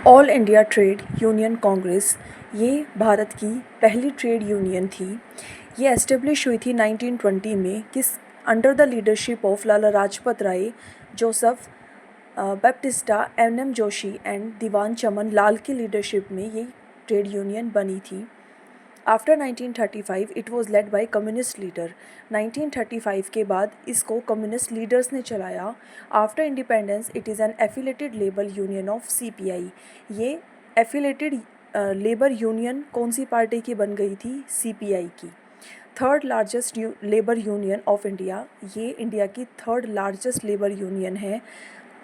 All India trade Union Congress ये भारत की पहली ट्रेड यूनियन थी। ये एस्टेब्लिश हुई थी 1920 में under the leadership of Lala Lajpat Rai, Joseph Baptista, M Joshi and Diwan Chaman Lal की लीडरशिप में ये ट्रेड यूनियन बनी थी। After 1935 it was led by communist leader. 1935 के बाद इसको कम्युनिस्ट लीडर्स ने चलाया। After independence it is an affiliated labour union of CPI। ये एफिलेटेड लेबर यूनियन कौन सी पार्टी की बन गई थी? CPI की। Third largest labour union of India, ये इंडिया की थर्ड लार्जेस्ट लेबर यूनियन है।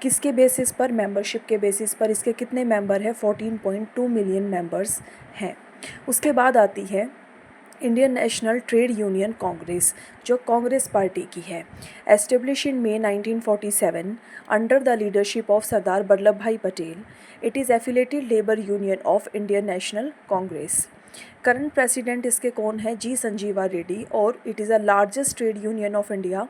किसके बेसिस पर? मेंबरशिप के बेसिस पर। इसके कितने मेंबर हैं? 14.2 मिलियन मेंबर्स हैं। उसके बाद आती है Indian National Trade Union Congress, जो कांग्रेस पार्टी की है। Establish in May 1947 under the leadership of Sardar Vallabh Bhai Patel. It is affiliated labour union of Indian National Congress. Current president इसके कौन है? जी संजीवा रेड्डी। और it is the largest trade union of India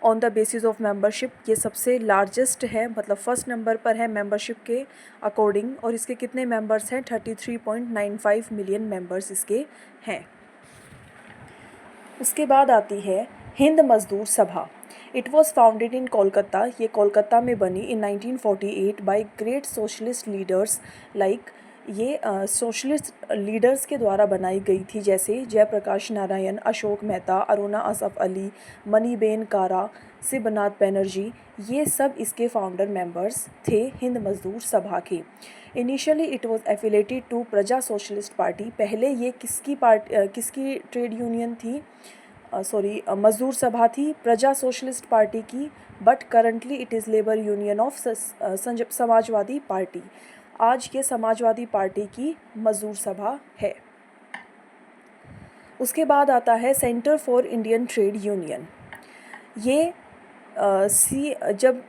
on the basis of membership. ये सबसे largest है, मतलब first number पर है मेंबरशिप के अकॉर्डिंग। और इसके कितने मेंबर्स हैं? 33.95 मिलियन मेंबर्स इसके हैं। उसके बाद आती है Hind Mazdoor Sabha. It was founded in Kolkata. ये कोलकाता में बनी in 1948 by great socialist leaders like, ये सोशलिस्ट लीडर्स के द्वारा बनाई गई थी, जैसे जयप्रकाश नारायण, अशोक मेहता, अरुणा असफ अली, मणिबेन कारा, शिवनाथ बनर्जी। ये सब इसके फाउंडर मेंबर्स थे हिंद मजदूर सभा के। Initially it was affiliated to Praja socialist party. पहले ये किसकी ट्रेड यूनियन थी? मजदूर सभा थी प्रजा सोशलिस्ट पार्टी की। But currently it is labour union of Samajwadi party. आज ये समाजवादी पार्टी की मजदूर सभा है। उसके बाद आता है centre for Indian trade union. ये जब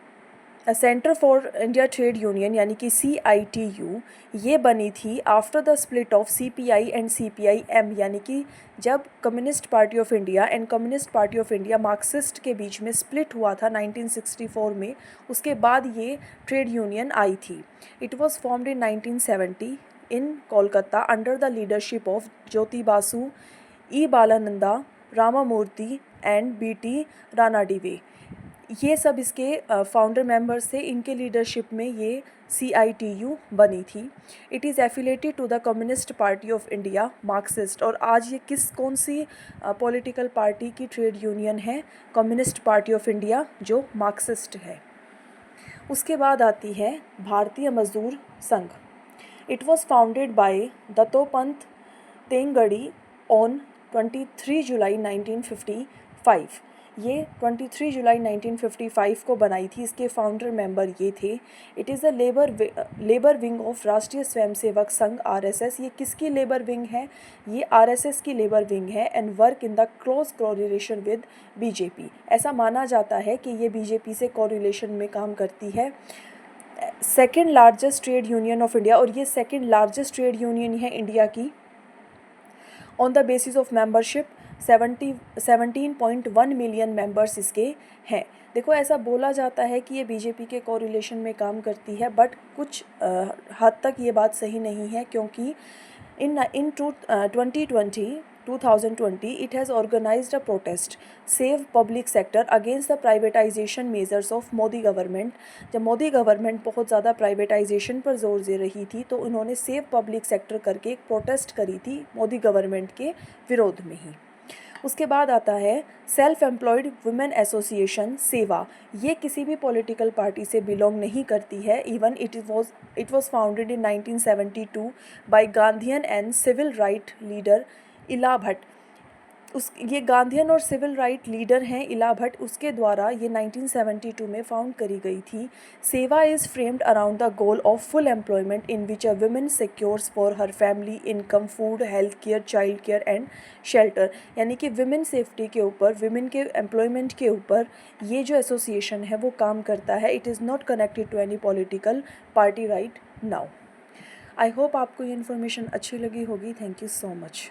centre for India trade union यानी कि CITU ये बनी थी after the split of CPI and CPIM, यानी कि जब communist Party of India and communist Party of India Marxist के बीच में स्प्लिट हुआ था 1964 में। उसके बाद ये ट्रेड यूनियन आई थी। It was formed in 1970 in Kolkata under the leadership of Jyoti Basu, E Balananda, Ramamurthi and BT Ranadive. ये सब इसके फाउंडर मेंबर्स थे। इनके लीडरशिप में ये CITU बनी थी। It is affiliated to the Communist Party of India Marxist. और आज ये कौन सी पॉलिटिकल पार्टी की ट्रेड यूनियन है? कम्युनिस्ट पार्टी ऑफ इंडिया, जो मार्क्सिस्ट है। उसके बाद आती है Bharatiya Mazdoor Sangh. It was founded by Dattopant Thengadi on 23 July 1955। ये 23 जुलाई 1955 को बनाई थी। इसके फाउंडर मेंबर ये थे। It is a labour wing of राष्ट्रीय स्वयंसेवक संघ RSS। ये किसकी लेबर विंग है? ये RSS की लेबर विंग है and work in the close correlation with BJP। ऐसा माना जाता है कि ये BJP से कोरिलेशन में काम करती है। Second largest trade union of India, और ये सेकेंड लार्जेस्ट ट्रेड यूनियन है इंडिया की। On the basis of membership 17.1 million members इसके हैं। देखो, ऐसा बोला जाता है कि ये BJP के कोरिलेशन में काम करती है, बट कुछ हद तक ये बात सही नहीं है, क्योंकि इन 2020 it has organized a protest save public sector against the privatization measures of Modi government. जब मोदी गवर्नमेंट बहुत ज़्यादा प्राइवेटाइजेशन पर जोर दे रही थी, तो उन्होंने सेव पब्लिक सेक्टर करके एक प्रोटेस्ट करी थी मोदी गवर्नमेंट के विरोध में ही। उसके बाद आता है सेल्फ एम्प्लॉयड वुमेन एसोसिएशन सेवा। ये किसी भी पॉलिटिकल पार्टी से बिलोंग नहीं करती है। Even it was founded in 1972 by Gandhian and civil right leader Ela Bhatt. ये गांधीयन और सिविल राइट लीडर हैं इला भट्ट, उसके द्वारा ये 1972 में फाउंड करी गई थी। सेवा is framed around the goal of full employment in which a women secures for her family income, food, health care, child care and shelter. यानी कि विमेन सेफ्टी के ऊपर, विमेन के एम्प्लॉयमेंट के ऊपर ये जो एसोसिएशन है वो काम करता है। It is not connected to any political party right now. I hope आपको ये इन्फॉर्मेशन अच्छी लगी होगी। Thank you so much.